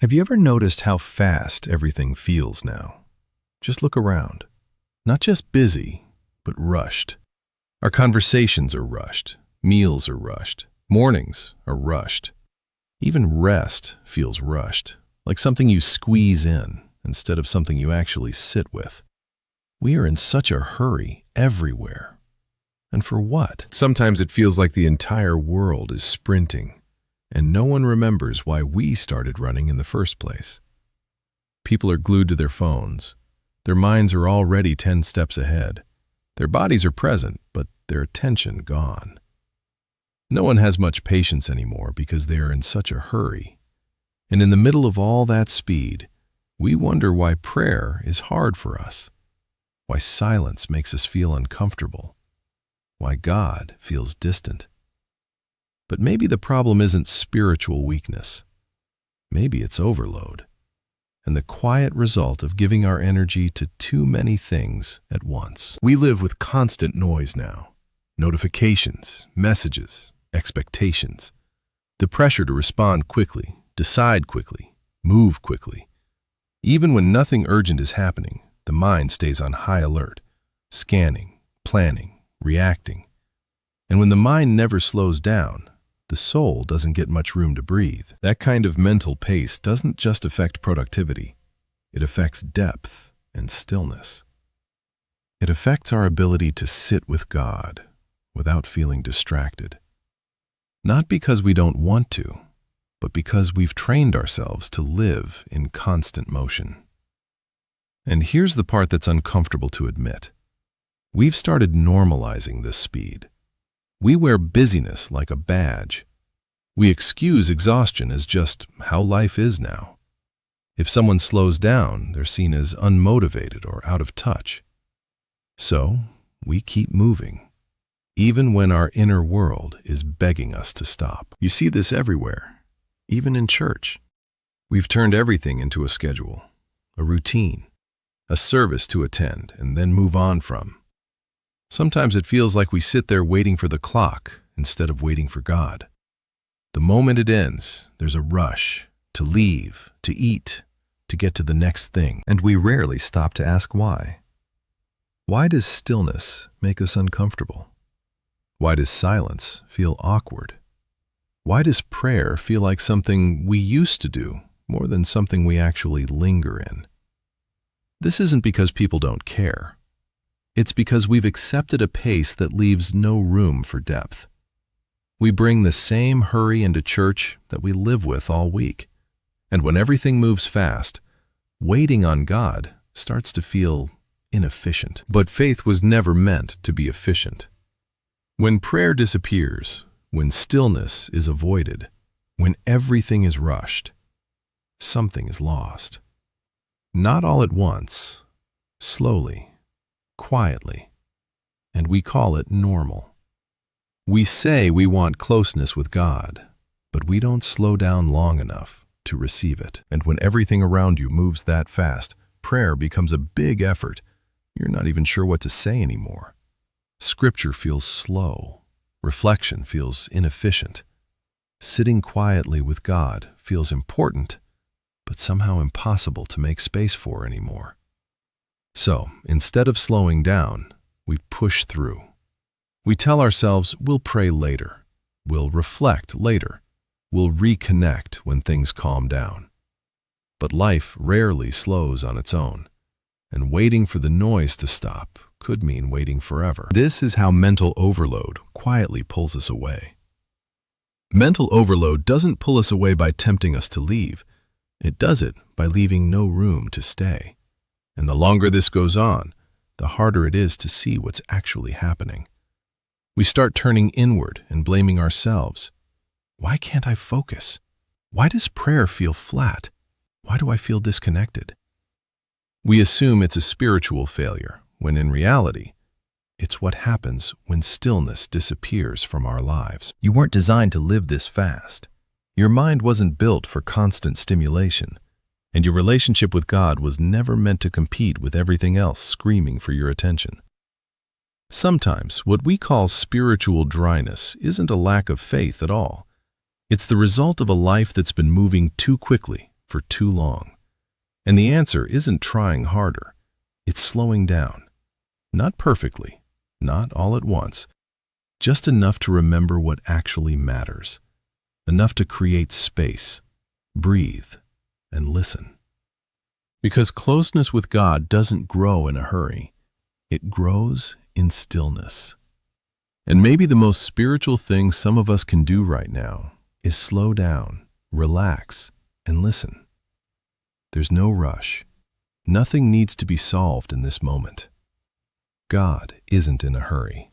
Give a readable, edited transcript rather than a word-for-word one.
Have you ever noticed how fast everything feels now? Just look around. Not just busy, but rushed. Our conversations are rushed. Meals are rushed. Mornings are rushed. Even rest feels rushed, like something you squeeze in instead of something you actually sit with. We are in such a hurry everywhere. And for what? Sometimes it feels like the entire world is sprinting, and no one remembers why we started running in the first place. People are glued to their phones. Their minds are already 10 steps ahead. Their bodies are present, but their attention gone. No one has much patience anymore because they are in such a hurry. And in the middle of all that speed, we wonder why prayer is hard for us, why silence makes us feel uncomfortable, why God feels distant. But maybe the problem isn't spiritual weakness. Maybe it's overload, and the quiet result of giving our energy to too many things at once. We live with constant noise now. Notifications, messages, expectations. The pressure to respond quickly, decide quickly, move quickly. Even when nothing urgent is happening, the mind stays on high alert, scanning, planning, reacting. And when the mind never slows down, the soul doesn't get much room to breathe. That kind of mental pace doesn't just affect productivity. It affects depth and stillness. It affects our ability to sit with God without feeling distracted. Not because we don't want to, but because we've trained ourselves to live in constant motion. And here's the part that's uncomfortable to admit. We've started normalizing this speed. We wear busyness like a badge. We excuse exhaustion as just how life is now. If someone slows down, they're seen as unmotivated or out of touch. So, we keep moving, even when our inner world is begging us to stop. You see this everywhere, even in church. We've turned everything into a schedule, a routine, a service to attend and then move on from. Sometimes it feels like we sit there waiting for the clock instead of waiting for God. The moment it ends, there's a rush to leave, to eat, to get to the next thing. And we rarely stop to ask why. Why does stillness make us uncomfortable? Why does silence feel awkward? Why does prayer feel like something we used to do more than something we actually linger in? This isn't because people don't care. It's because we've accepted a pace that leaves no room for depth. We bring the same hurry into church that we live with all week. And when everything moves fast, waiting on God starts to feel inefficient. But faith was never meant to be efficient. When prayer disappears, when stillness is avoided, when everything is rushed, something is lost. Not all at once, slowly, quietly, and we call it normal. We say we want closeness with God, but we don't slow down long enough to receive it. And when everything around you moves that fast, prayer becomes a big effort. You're not even sure what to say anymore. Scripture feels slow. Reflection feels inefficient. Sitting quietly with God feels important, but somehow impossible to make space for anymore. So, instead of slowing down, we push through. We tell ourselves we'll pray later, we'll reflect later, we'll reconnect when things calm down. But life rarely slows on its own, and waiting for the noise to stop could mean waiting forever. This is how mental overload quietly pulls us away. Mental overload doesn't pull us away by tempting us to leave. It does it by leaving no room to stay. And the longer this goes on, the harder it is to see what's actually happening. We start turning inward and blaming ourselves. Why can't I focus? Why does prayer feel flat? Why do I feel disconnected? We assume it's a spiritual failure, when in reality, it's what happens when stillness disappears from our lives. You weren't designed to live this fast. Your mind wasn't built for constant stimulation, and your relationship with God was never meant to compete with everything else screaming for your attention. Sometimes what we call spiritual dryness isn't a lack of faith at all. It's the result of a life that's been moving too quickly for too long. And the answer isn't trying harder. It's slowing down. Not perfectly, not all at once, just enough to remember what actually matters. Enough to create space, breathe, and listen. Because closeness with God doesn't grow in a hurry. It grows in stillness. And maybe the most spiritual thing some of us can do right now is slow down, relax, and listen. There's no rush. Nothing needs to be solved in this moment. God isn't in a hurry.